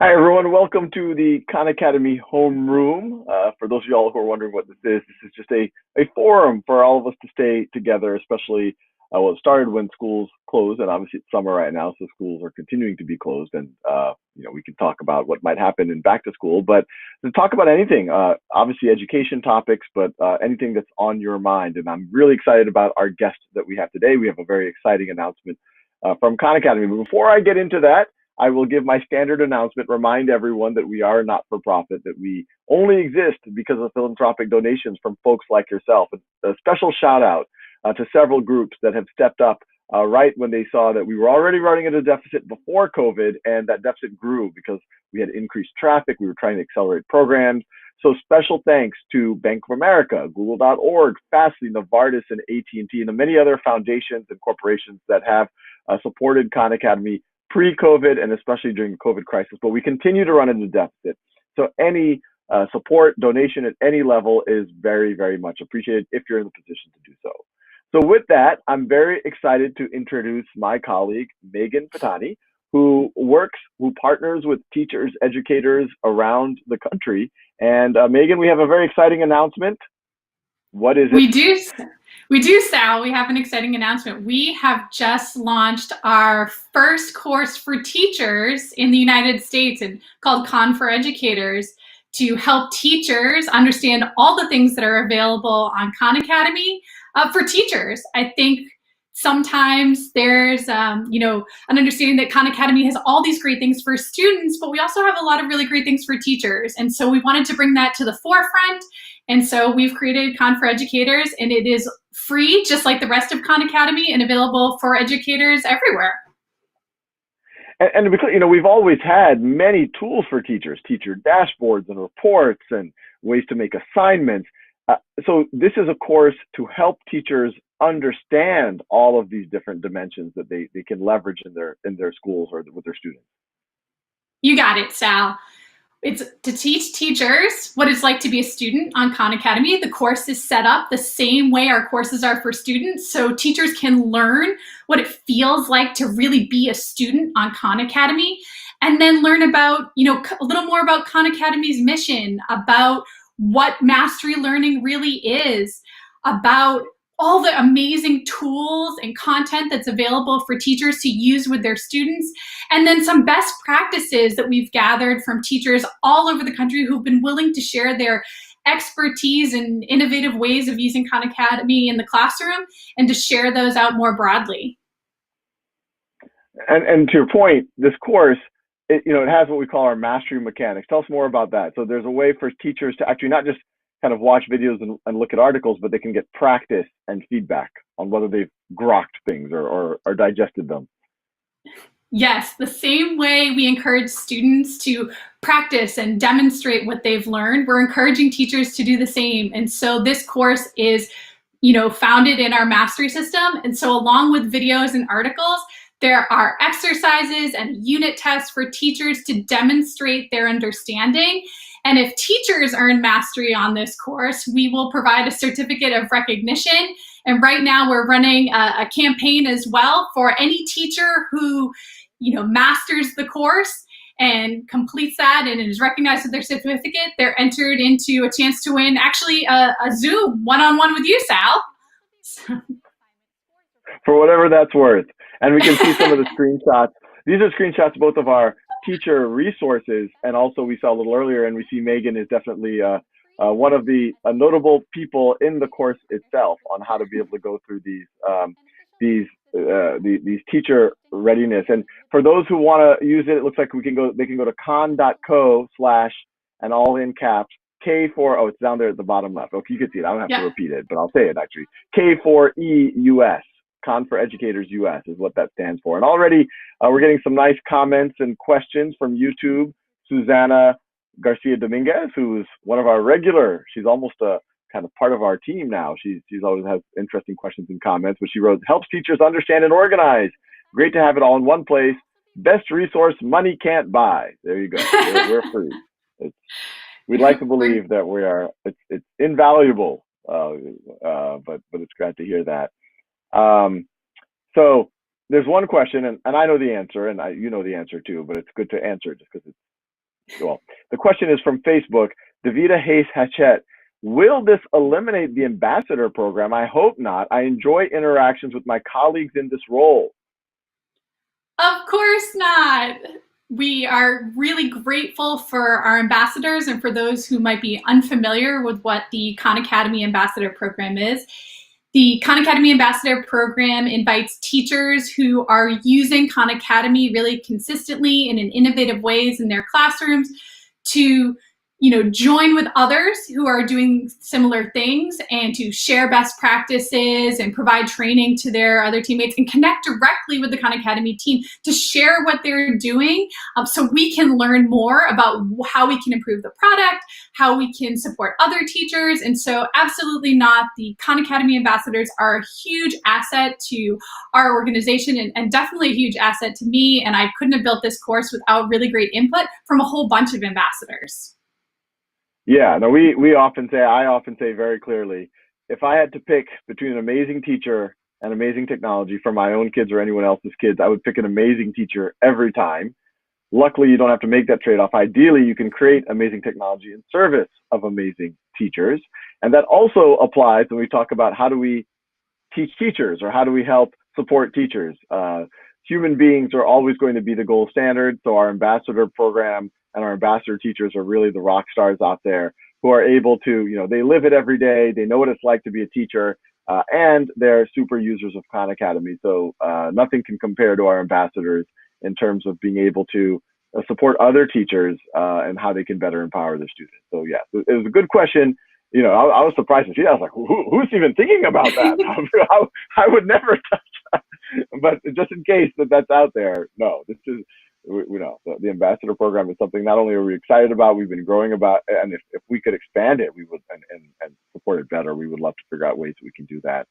Hi, everyone. Welcome to the Khan Academy Homeroom. For those of y'all who are wondering what this is just a forum for all of us to stay together, especially well, it started when schools closed, and obviously it's summer right now, so schools are continuing to be closed. And, we can talk about what might happen in back to school, but to talk about anything, obviously education topics, but anything that's on your mind. And I'm really excited about our guest that we have today. We have a very exciting announcement from Khan Academy. But before I get into that, I will give my standard announcement, remind everyone that we are not for profit, that we only exist because of philanthropic donations from folks like yourself. A special shout out to several groups that have stepped up right when they saw that we were already running at a deficit before COVID, and that deficit grew because we had increased traffic. We were trying to accelerate programs. So special thanks to Bank of America, Google.org, Fastly, Novartis, and AT&T, and the many other foundations and corporations that have supported Khan Academy pre-COVID and especially during the COVID crisis, but we continue to run into deficit. So any support, donation at any level is very, very much appreciated if you're in the position to do so. So with that, I'm very excited to introduce my colleague, Meaghan Pattani, who partners with teachers, educators around the country. And Meaghan, we have a very exciting announcement. What is it? We do, Sal. We have an exciting announcement. We have just launched our first course for teachers in the United States and called Khan for Educators to help teachers understand all the things that are available on Khan Academy for teachers. I think sometimes there's an understanding that Khan Academy has all these great things for students, but we also have a lot of really great things for teachers. And so we wanted to bring that to the forefront. And so we've created Khan for Educators, and it is free, just like the rest of Khan Academy, and available for educators everywhere. And because, we've always had many tools for teachers, teacher dashboards and reports and ways to make assignments. So this is a course to help teachers understand all of these different dimensions that they can leverage in their schools or with their students. You got it, Sal. It's to teach teachers what it's like to be a student on Khan Academy. The course is set up the same way our courses are for students, so teachers can learn what it feels like to really be a student on Khan Academy, and then learn about, a little more about Khan Academy's mission, about what mastery learning really is, about all the amazing tools and content that's available for teachers to use with their students, and then some best practices that we've gathered from teachers all over the country who've been willing to share their expertise and innovative ways of using Khan Academy in the classroom, and to share those out more broadly. And to your point, this course, it has what we call our mastery mechanics. Tell us more about that. So there's a way for teachers to actually not just kind of watch videos and look at articles, but they can get practice and feedback on whether they've grokked things or digested them. Yes, the same way we encourage students to practice and demonstrate what they've learned, we're encouraging teachers to do the same. And so this course is, founded in our mastery system. And so along with videos and articles, there are exercises and unit tests for teachers to demonstrate their understanding. And if teachers earn mastery on this course, we will provide a certificate of recognition. And right now we're running a campaign as well for any teacher who, masters the course and completes that and is recognized with their certificate. They're entered into a chance to win actually a Zoom one-on-one with you, Sal. For whatever that's worth. And we can see some of the screenshots. These are screenshots both of our teacher resources, and also we saw a little earlier, and we see Meaghan is definitely one of the notable people in the course itself on how to be able to go through these teacher readiness. And for those who want to use it, it looks like they can go to khan.co/ and all in caps K4. It's down there at the bottom left. Okay, you can see it. I don't have to repeat it, but I'll say it actually. K4EUS. Khan for Educators US is what that stands for. And already we're getting some nice comments and questions from YouTube. Susanna Garcia Dominguez, who's one of our regular, she's almost a kind of part of our team now. She's always has interesting questions and comments, but she wrote, helps teachers understand and organize. Great to have it all in one place. Best resource money can't buy. There you go. We're free. We'd like to believe that we are, it's invaluable, but it's great to hear that. So there's one question, and I know the answer, and you know the answer too, but it's good to answer just because Well, the question is from Facebook, Davida Hayes Hatchet. Will this eliminate the ambassador program? I hope not. I enjoy interactions with my colleagues in this role. Of course not. We are really grateful for our ambassadors, and for those who might be unfamiliar with what the Khan Academy Ambassador Program is. The Khan Academy Ambassador Program invites teachers who are using Khan Academy really consistently and in innovative ways in their classrooms to join with others who are doing similar things, and to share best practices and provide training to their other teammates, and connect directly with the Khan Academy team to share what they're doing, so we can learn more about how we can improve the product, how we can support other teachers. And so absolutely not. The Khan Academy ambassadors are a huge asset to our organization, and definitely a huge asset to me. And I couldn't have built this course without really great input from a whole bunch of ambassadors. Yeah, no, I often say very clearly, if I had to pick between an amazing teacher and amazing technology for my own kids or anyone else's kids, I would pick an amazing teacher every time. Luckily, you don't have to make that trade-off. Ideally, you can create amazing technology in service of amazing teachers. And that also applies when we talk about how do we teach teachers, or how do we help support teachers. Human beings are always going to be the gold standard. So our ambassador program and our ambassador teachers are really the rock stars out there who are able to, they live it every day. They know what it's like to be a teacher, and they're super users of Khan Academy. So nothing can compare to our ambassadors in terms of being able to support other teachers and how they can better empower their students. So yeah, it was a good question. I was surprised to see that. I was like, who's even thinking about that? I would never touch that. But just in case that's out there, no, this is, the ambassador program is something not only are we excited about, we've been growing about, and if we could expand it, we would, and support it better, we would love to figure out ways that we can do that.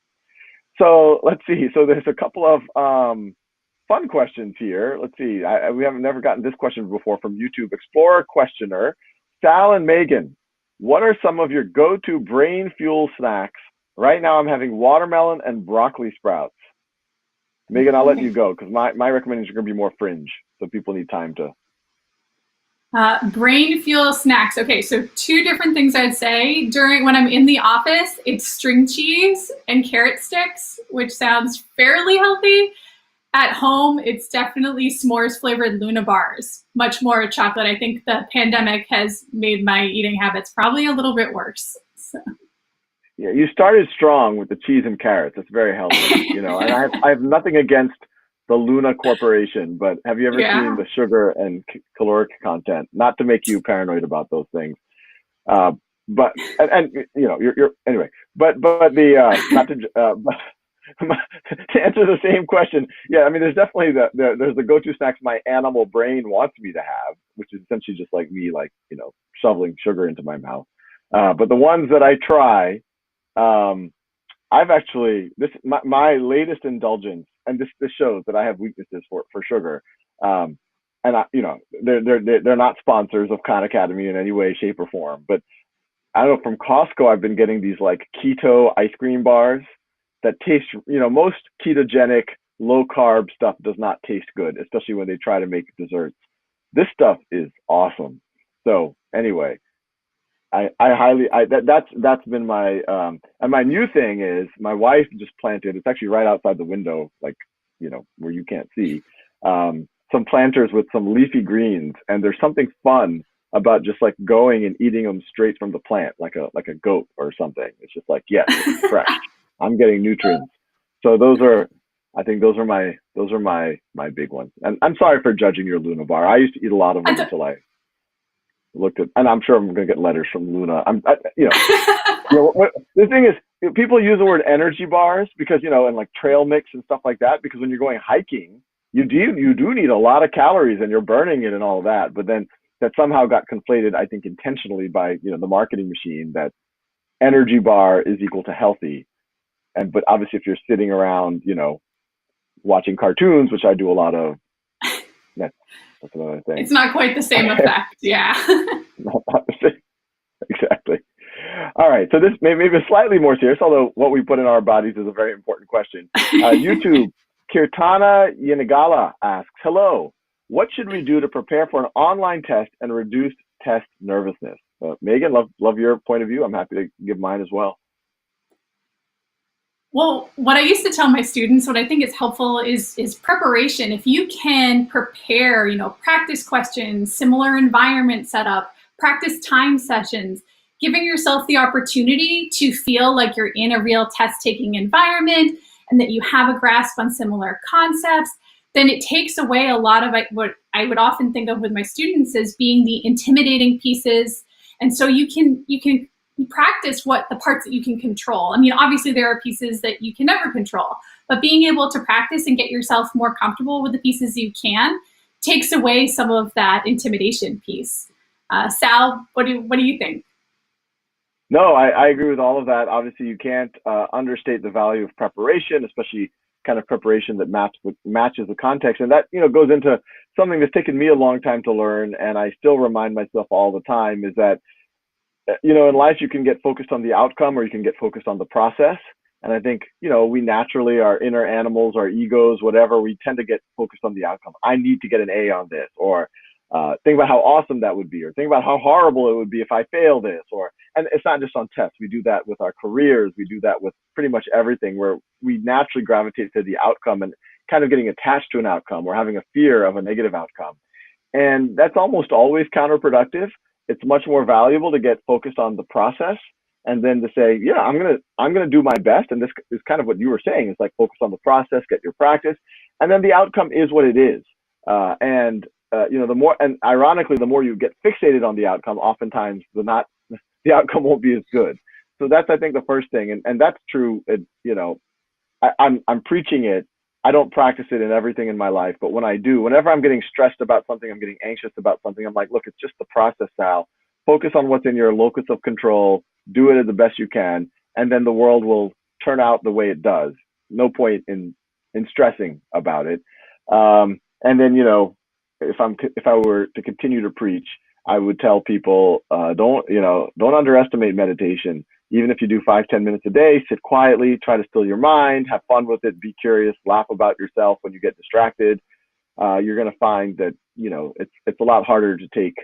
So let's see. So there's a couple of fun questions here. Let's see. We haven't never gotten this question before from YouTube. Explorer questioner, Sal and Meaghan, what are some of your go-to brain fuel snacks? Right now I'm having watermelon and broccoli sprouts. Meaghan, I'll let you go because my recommendations are going to be more fringe, so people need time to. Brain fuel snacks. Okay, so two different things I'd say. When I'm in the office, it's string cheese and carrot sticks, which sounds fairly healthy. At home, it's definitely s'mores flavored Luna bars, much more chocolate. I think the pandemic has made my eating habits probably a little bit worse. So. Yeah, you started strong with the cheese and carrots. It's very healthy, and I have nothing against the Luna Corporation, but have you ever seen the sugar and caloric content? Not to make you paranoid about those things, but you're anyway. But the not to to answer the same question, yeah, I mean, there's definitely there's the go-to snacks my animal brain wants me to have, which is essentially just like me, shoveling sugar into my mouth. But the ones that I try. I've actually my latest indulgence, and this shows that I have weaknesses for sugar. And they're not sponsors of Khan Academy in any way, shape, or form. But I don't know, from Costco, I've been getting these like keto ice cream bars that taste, most ketogenic, low carb stuff does not taste good, especially when they try to make desserts. This stuff is awesome. So anyway. That's been my and my new thing is my wife just planted, it's actually right outside the window, where you can't see, some planters with some leafy greens, and there's something fun about just like going and eating them straight from the plant, like a goat or something. It's just like, yes, it's fresh. I'm getting nutrients. So I think those are my big ones. And I'm sorry for judging your Luna bar. I used to eat a lot of them until I looked at, and I'm sure I'm going to get letters from Luna. The thing is, people use the word energy bars because, and like trail mix and stuff like that, because when you're going hiking, you do need a lot of calories and you're burning it and all of that. But then that somehow got conflated, I think intentionally by, the marketing machine, that energy bar is equal to healthy. But obviously if you're sitting around, watching cartoons, which I do a lot of, that's another thing. It's not quite the same effect. Yeah. Not the same. Exactly. All right. So this may be slightly more serious, although what we put in our bodies is a very important question. YouTube, Kirtana Yanagala asks, hello. What should we do to prepare for an online test and reduce test nervousness? Meaghan, love your point of view. I'm happy to give mine as well. Well, what I used to tell my students, what I think is helpful is preparation. If you can prepare, practice questions, similar environment setup, practice time sessions, giving yourself the opportunity to feel like you're in a real test-taking environment and that you have a grasp on similar concepts, then it takes away a lot of what I would often think of with my students as being the intimidating pieces. And so you can practice what the parts that you can control. I mean, obviously there are pieces that you can never control, but being able to practice and get yourself more comfortable with the pieces you can takes away some of that intimidation piece. Sal, what do you think? No, I agree with all of that. Obviously, you can't understate the value of preparation, especially kind of preparation that matches the context. And that, goes into something that's taken me a long time to learn. And I still remind myself all the time is that, in life, you can get focused on the outcome or you can get focused on the process. And I think, we naturally, our inner animals, our egos, whatever, we tend to get focused on the outcome. I need to get an A on this, or think about how awesome that would be, or think about how horrible it would be if I fail this, and it's not just on tests. We do that with our careers. We do that with pretty much everything, where we naturally gravitate to the outcome and kind of getting attached to an outcome or having a fear of a negative outcome. And that's almost always counterproductive. It's much more valuable to get focused on the process and then to say, yeah, I'm gonna do my best. And this is kind of what you were saying. It's like focus on the process, get your practice, and then the outcome is what it is. And the more, and ironically, the more you get fixated on the outcome, oftentimes the outcome won't be as good. So that's, I think, the first thing, and that's true. I'm preaching it. I don't practice it in everything in my life, but when I do, whenever I'm getting stressed about something, I'm getting anxious about something, I'm like, look, it's just the process, Sal. Focus on what's in your locus of control. Do it as the best you can, and then the world will turn out the way it does. No point in stressing about it. And then, if I were to continue to preach, I would tell people, don't underestimate meditation. Even if you do 5-10 minutes a day, sit quietly, try to still your mind, have fun with it, be curious, laugh about yourself when you get distracted. You're going to find that, it's a lot harder to take,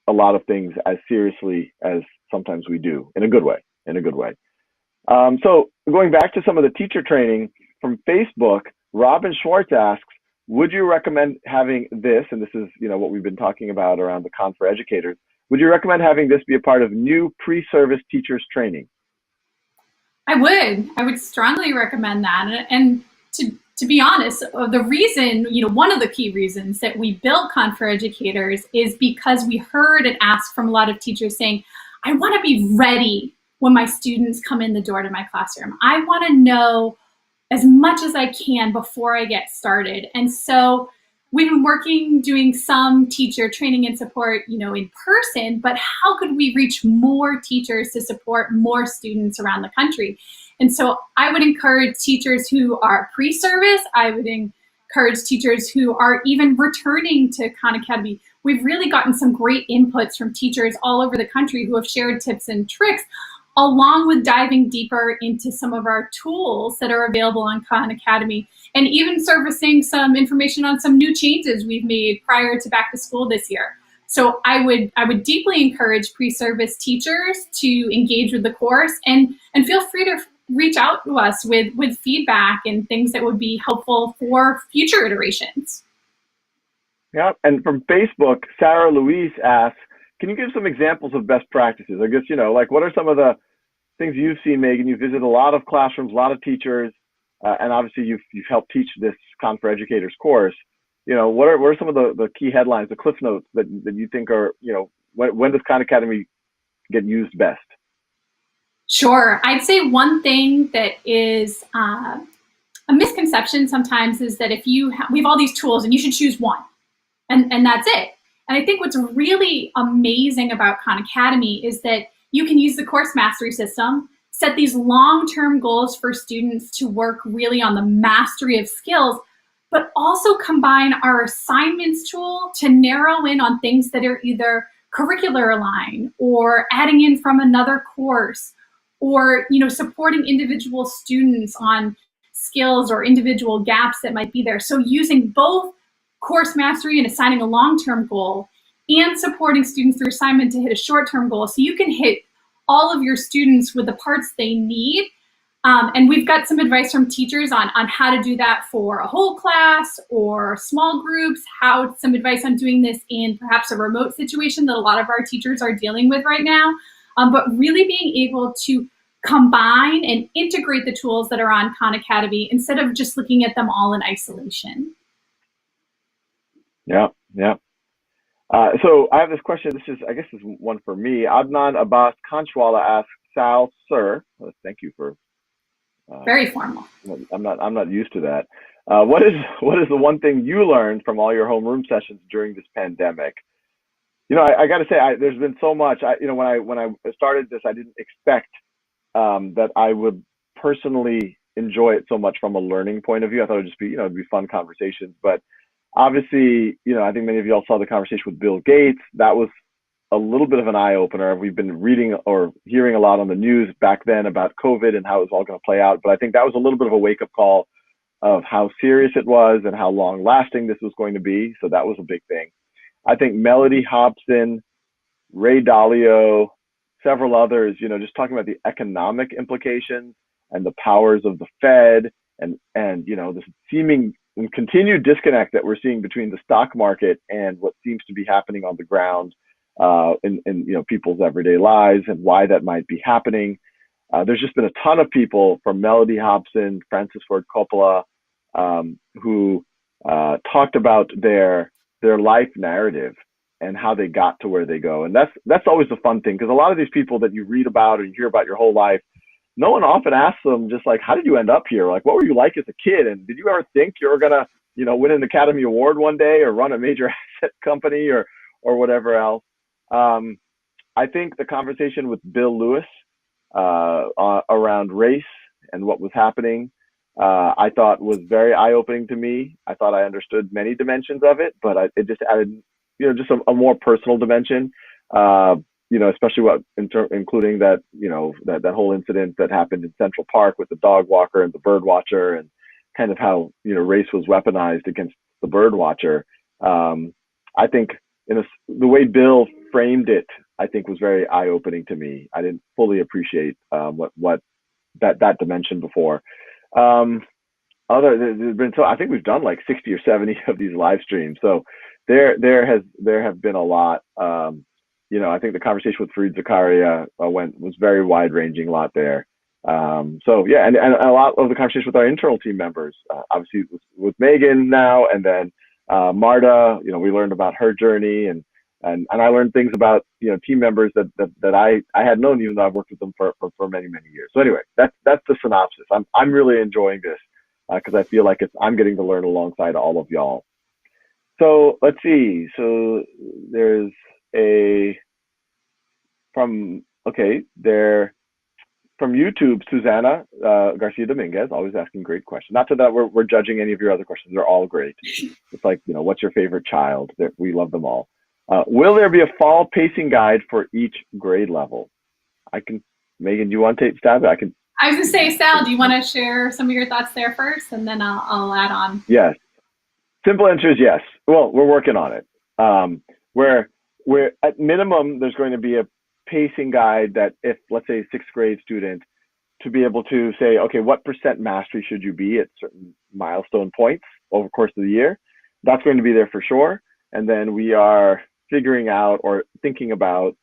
a lot of things as seriously as sometimes we do, in a good way, So going back to some of the teacher training from Facebook, Robin Schwartz asks, would you recommend having this, and this is, what we've been talking about around the Con for Educators, would you recommend having this be a part of new pre-service teachers training? I would strongly recommend that. And to be honest, the reason, one of the key reasons that we built Con for Educators is because we heard and asked from a lot of teachers saying, I want to be ready when my students come in the door to my classroom. I want to know as much as I can before I get started. And so we've been doing some teacher training and support, in person, but how could we reach more teachers to support more students around the country? And so I would encourage teachers who are pre-service. I would encourage teachers who are even returning to Khan Academy. We've really gotten some great inputs from teachers all over the country who have shared tips and tricks, along with diving deeper into some of our tools that are available on Khan Academy, and even surfacing some information on some new changes we've made prior to back to school this year. So I would deeply encourage pre-service teachers to engage with the course and feel free to reach out to us with feedback and things that would be helpful for future iterations. Yeah, and from Facebook, Sarah Louise asks, can you give some examples of best practices? I guess, what are some of the things you've seen, Meaghan? You visit a lot of classrooms, a lot of teachers, and obviously you've helped teach this Con for Educators course. What are some of the key headlines, the cliff notes that you think are, when does Khan Academy get used best? Sure. I'd say one thing that is a misconception sometimes is that we have all these tools and you should choose one, and that's it. And I think what's really amazing about Khan Academy is that you can use the course mastery system, set these long-term goals for students to work really on the mastery of skills, but also combine our assignments tool to narrow in on things that are either curricular aligned or adding in from another course, or supporting individual students on skills or individual gaps that might be there. So using both course mastery and assigning a long-term goal, and supporting students through assignment to hit a short-term goal. So you can hit all of your students with the parts they need. And we've got some advice from teachers on how to do that for a whole class or small groups, some advice on doing this in perhaps a remote situation that a lot of our teachers are dealing with right now. But really being able to combine and integrate the tools that are on Khan Academy instead of just looking at them all in isolation. Yeah, yeah. So I have this question. I guess this is one for me. Adnan Abbas Kanchwala asks, Sal, sir, thank you for. Very formal. I'm not used to that. What is the one thing you learned from all your homeroom sessions during this pandemic? I got to say, there's been so much. When I started this, I didn't expect that I would personally enjoy it so much from a learning point of view. I thought it'd just be, it'd be fun conversations. But obviously, I think many of you all saw the conversation with Bill Gates. That was a little bit of an eye opener. We've been reading or hearing a lot on the news back then about COVID and how it was all going to play out. But I think that was a little bit of a wake up call of how serious it was and how long lasting this was going to be. So that was a big thing. I think Melody Hobson, Ray Dalio, several others, just talking about the economic implications and the powers of the Fed and this seeming and continued disconnect that we're seeing between the stock market and what seems to be happening on the ground in people's everyday lives and why that might be happening. There's just been a ton of people from Melody Hobson, Francis Ford Coppola, who talked about their life narrative and how they got to where they go. And that's always the fun thing, because a lot of these people that you read about or you hear about your whole life, no one often asks them just like, how did you end up here? Like, what were you like as a kid? And did you ever think you were gonna, win an Academy Award one day or run a major asset company or whatever else? I think the conversation with Bill Lewis around race and what was happening, I thought was very eye-opening to me. I thought I understood many dimensions of it, but it just added, just a more personal dimension. Especially including that, that whole incident that happened in Central Park with the dog walker and the bird watcher, and kind of how, race was weaponized against the bird watcher. I think the way Bill framed it, I think was very eye-opening to me. I didn't fully appreciate what that dimension before. I think we've done like 60 or 70 of these live streams, so there have been a lot. I think the conversation with Fareed Zakaria was very wide-ranging, a lot there. And a lot of the conversation with our internal team members, obviously with Meaghan now, and then Marta. We learned about her journey, and I learned things about team members that I had known, even though I've worked with them for many years. So anyway, that's the synopsis. I'm really enjoying this because I feel like I'm getting to learn alongside all of y'all. So let's see. So there's from YouTube, Susanna Garcia Dominguez, always asking great questions. Not that we're judging any of your other questions; they're all great. It's like, what's your favorite child? We love them all. Will there be a fall pacing guide for each grade level? Meaghan, do you want to take stab at it? I was going to say, Sal, do you want to share some of your thoughts there first, and then I'll add on? Yes. Simple answer is yes. Well, we're working on it. Where at minimum, there's going to be a pacing guide that if, let's say, sixth grade student, to be able to say, okay, what % mastery should you be at certain milestone points over the course of the year? That's going to be there for sure. And then we are figuring out or thinking about,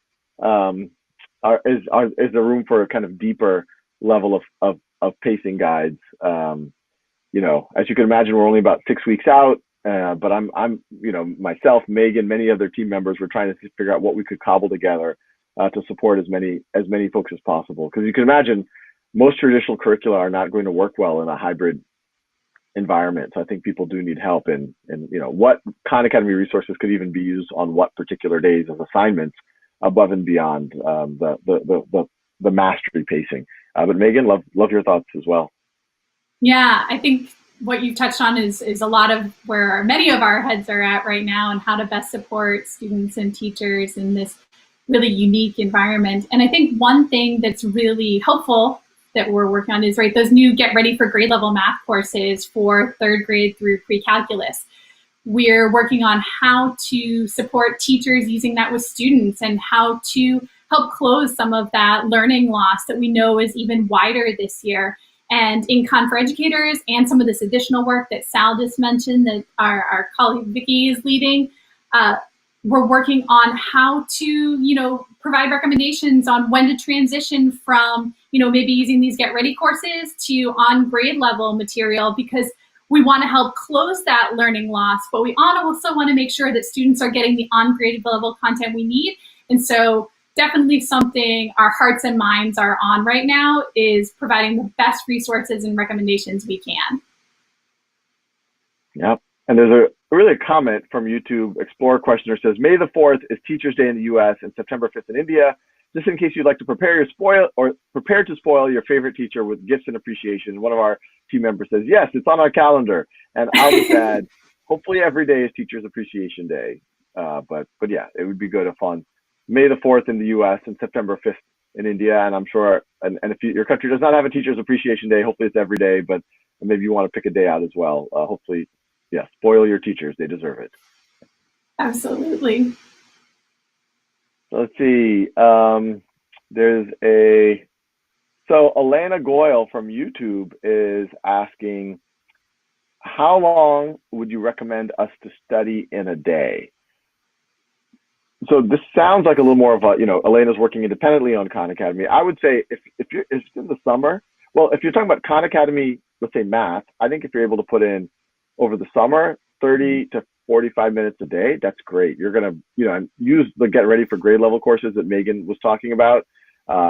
is there room for a kind of deeper level of pacing guides? As you can imagine, we're only about 6 weeks out. But I'm myself, Meaghan, many other team members, we're trying to figure out what we could cobble together to support as many folks as possible. Because you can imagine most traditional curricula are not going to work well in a hybrid environment. So I think people do need help in what Khan Academy resources could even be used on what particular days as assignments above and beyond the mastery pacing. But Meaghan, love your thoughts as well. Yeah, I think what you've touched on is a lot of where many of our heads are at right now, and how to best support students and teachers in this really unique environment. And I think one thing that's really helpful that we're working on is those new Get Ready for Grade Level math courses for third grade through pre-calculus. We're working on how to support teachers using that with students and how to help close some of that learning loss that we know is even wider this year. And in Con for Educators and some of this additional work that Sal just mentioned that our colleague Vicki is leading, we're working on how to, provide recommendations on when to transition from, maybe using these Get Ready courses to on grade level material, because we want to help close that learning loss, but we also want to make sure that students are getting the on grade level content we need. And so definitely something our hearts and minds are on right now is providing the best resources and recommendations we can. Yep. And there's a comment from YouTube. Explorer Questioner says, May the 4th is Teachers Day in the US and September 5th in India. Just in case you'd like to prepare to spoil your favorite teacher with gifts and appreciation. One of our team members says, yes, it's on our calendar. And I'll just add, hopefully every day is Teachers Appreciation Day. But yeah, it would be good if on May the 4th in the US and September 5th in India. And I'm sure, and if your country does not have a Teachers Appreciation Day, hopefully it's every day, but maybe you want to pick a day out as well. Hopefully, yeah, spoil your teachers. They deserve it. Absolutely. So let's see. So Elena Goyle from YouTube is asking, how long would you recommend us to study in a day? So this sounds like a little more of a, Elena's working independently on Khan Academy. I would say if it's in the summer, well, if you're talking about Khan Academy, let's say math, I think if you're able to put in over the summer, 30 to 45 minutes a day, that's great. You're going to, use the Get Ready for Grade Level courses that Meaghan was talking about.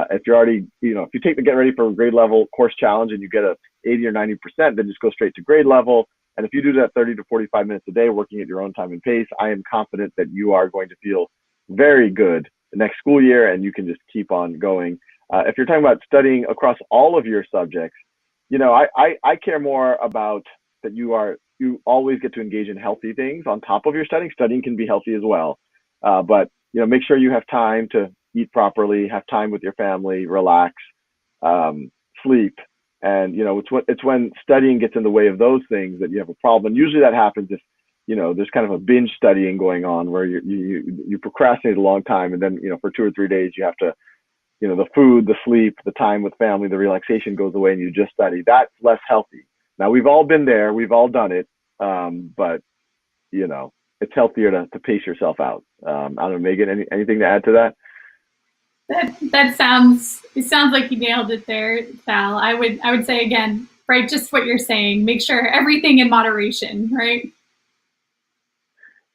If you're already, if you take the Get Ready for Grade Level course challenge and you get a 80 or 90%, then just go straight to grade level. And if you do that 30 to 45 minutes a day, working at your own time and pace, I am confident that you are going to feel very good the next school year, and you can just keep on going. If you're talking about studying across all of your subjects, I care more about that you always get to engage in healthy things on top of your studying. Studying can be healthy as well, but make sure you have time to eat properly, have time with your family, relax, sleep, and it's when studying gets in the way of those things that you have a problem. And usually that happens if there's kind of a binge studying going on where you procrastinate a long time, and then for 2 or 3 days you have to the food, the sleep, the time with family, the relaxation goes away and you just study. That's less healthy. Now, we've all been there, we've all done it, but it's healthier to pace yourself out. I don't know, Meaghan, anything to add to that? It sounds like you nailed it there, Sal. I would say again, right, just what you're saying. Make sure everything in moderation, right?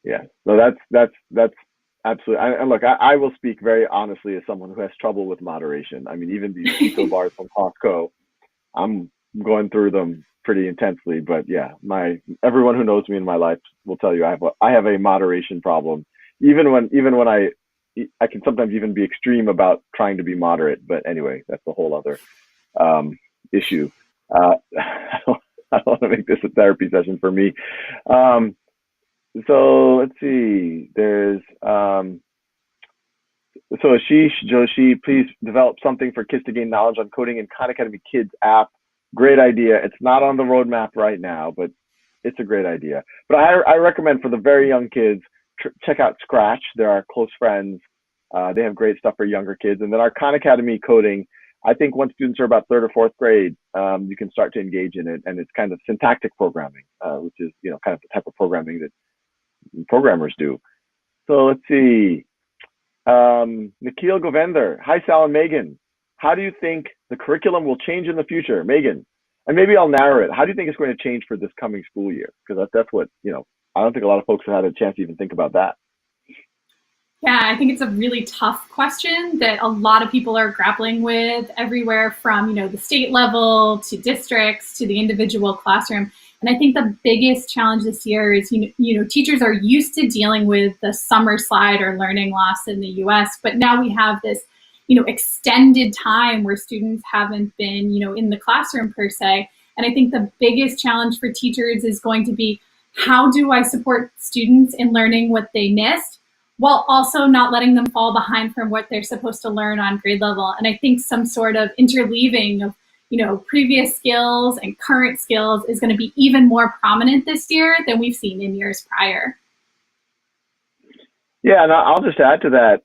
Yeah. No, that's absolutely. And look, I will speak very honestly as someone who has trouble with moderation. I mean, even these keto bars from Costco, I'm going through them pretty intensely. But yeah, everyone who knows me in my life will tell you I have a moderation problem. Even when I can sometimes even be extreme about trying to be moderate. But anyway, that's a whole other issue. I don't want to make this a therapy session for me. So let's see. There's so Ashish Joshi, please develop something for kids to gain knowledge on coding in Khan Academy Kids app. Great idea. It's not on the roadmap right now, but it's a great idea. But I recommend for the very young kids, check out Scratch. They're our close friends. They have great stuff for younger kids. And then our Khan Academy coding, I think once students are about 3rd or 4th grade, you can start to engage in it. And it's kind of syntactic programming, which is kind of the type of programming that programmers do. So let's see. Nikhil Govender. Hi, Sal and Meaghan. How do you think the curriculum will change in the future? Meaghan, and maybe I'll narrow it. How do you think it's going to change for this coming school year? Because that's what, I don't think a lot of folks have had a chance to even think about that. Yeah, I think it's a really tough question that a lot of people are grappling with everywhere from, the state level to districts to the individual classroom. And I think the biggest challenge this year is, teachers are used to dealing with the summer slide or learning loss in the US, but now we have this, extended time where students haven't been, in the classroom per se. And I think the biggest challenge for teachers is going to be, how do I support students in learning what they missed, while also not letting them fall behind from what they're supposed to learn on grade level? And I think some sort of interleaving of, previous skills and current skills is going to be even more prominent this year than we've seen in years prior. Yeah, and I'll just add to that.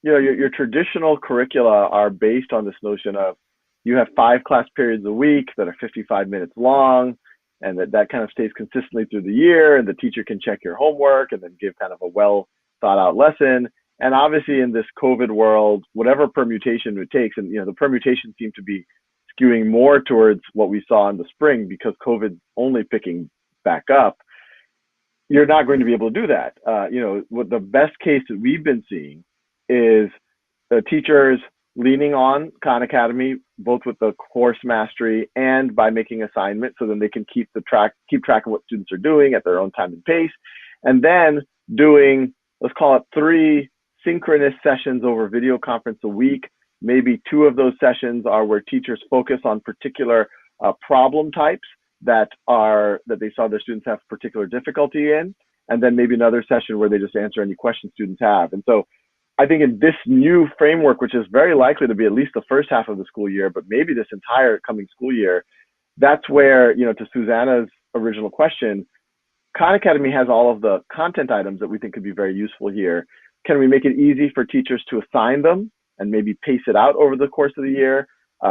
Your traditional curricula are based on this notion of you have 5 class periods a week that are 55 minutes long, and that kind of stays consistently through the year, and the teacher can check your homework and then give kind of a well thought out lesson. And obviously, in this COVID world, whatever permutation it takes, and the permutations seem to be skewing more towards what we saw in the spring because COVID's only picking back up. You're not going to be able to do that. What the best case that we've been seeing is the teachers leaning on Khan Academy, both with the course mastery and by making assignments, so then they can keep track of what students are doing at their own time and pace, and then doing, let's call it 3 synchronous sessions over video conference a week. Maybe 2 of those sessions are where teachers focus on particular problem types that they saw their students have particular difficulty in, and then maybe another session where they just answer any questions students have. And so I think in this new framework, which is very likely to be at least the first half of the school year, but maybe this entire coming school year, that's where, to Susanna's original question, Khan Academy has all of the content items that we think could be very useful here. Can we make it easy for teachers to assign them and maybe pace it out over the course of the year?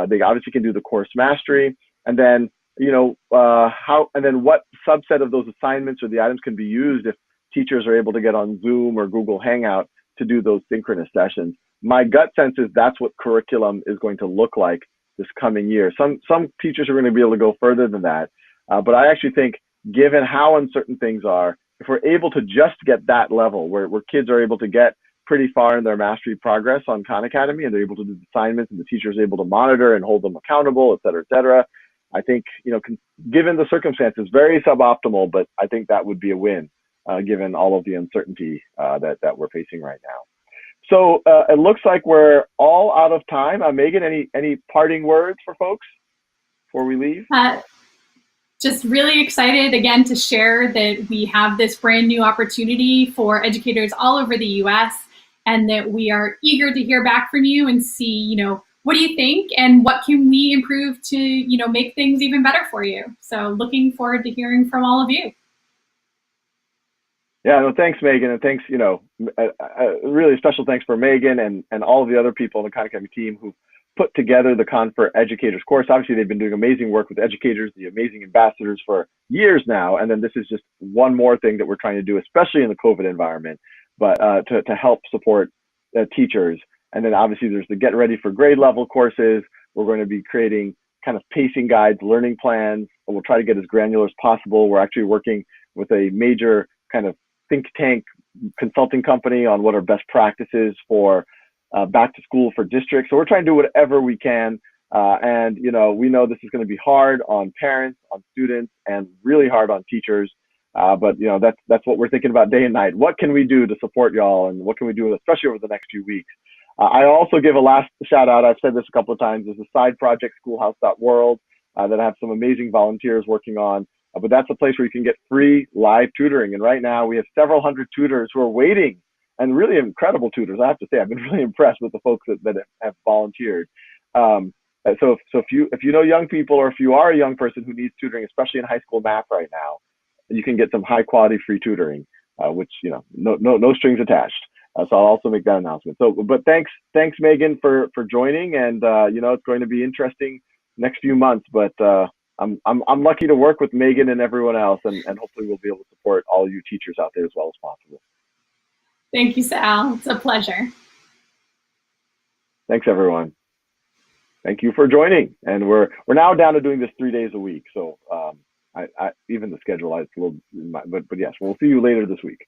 They obviously can do the course mastery, and then what subset of those assignments or the items can be used if teachers are able to get on Zoom or Google Hangout to do those synchronous sessions. My gut sense is that's what curriculum is going to look like this coming year. Some teachers are going to be able to go further than that, but I actually think, given how uncertain things are, if we're able to just get that level where kids are able to get pretty far in their mastery progress on Khan Academy, and they're able to do assignments, and the teacher is able to monitor and hold them accountable, et cetera, I think, given the circumstances, very suboptimal, but I think that would be a win, given all of the uncertainty that we're facing right now. So it looks like we're all out of time. Meaghan, any parting words for folks before we leave? Just really excited again to share that we have this brand new opportunity for educators all over the US, and that we are eager to hear back from you and see, what do you think and what can we improve to, make things even better for you. So looking forward to hearing from all of you. Yeah, no, thanks, Meaghan, and thanks, really special thanks for Meaghan and all of the other people on the Khan Academy team who put together the Khan for Educators course. Obviously, they've been doing amazing work with educators, the amazing ambassadors for years now, and then this is just one more thing that we're trying to do, especially in the COVID environment, but to help support teachers. And then obviously there's the Get Ready for Grade level courses. We're going to be creating kind of pacing guides, learning plans, and we'll try to get as granular as possible. We're actually working with a major kind of think tank consulting company on what are best practices for back to school for districts. So we're trying to do whatever we can. And we know this is going to be hard on parents, on students, and really hard on teachers. But that's what we're thinking about day and night. What can we do to support y'all, and what can we do, especially over the next few weeks? I also give a last shout out. I've said this a couple of times. There's a side project, schoolhouse.world, that I have some amazing volunteers working on. But that's a place where you can get free live tutoring. And right now we have several hundred tutors who are waiting, and really incredible tutors. I have to say, I've been really impressed with the folks that have volunteered. So if you know young people, or if you are a young person who needs tutoring, especially in high school math right now, you can get some high quality free tutoring, which, no strings attached. So I'll also make that announcement. But thanks Meaghan for joining, and it's going to be interesting next few months. But I'm lucky to work with Meaghan and everyone else, and hopefully we'll be able to support all you teachers out there as well as possible. Thank you, Sal. It's a pleasure. Thanks, everyone. Thank you for joining. And we're now down to doing this 3 days a week. So I even the schedule, it's a little, but yes, we'll see you later this week.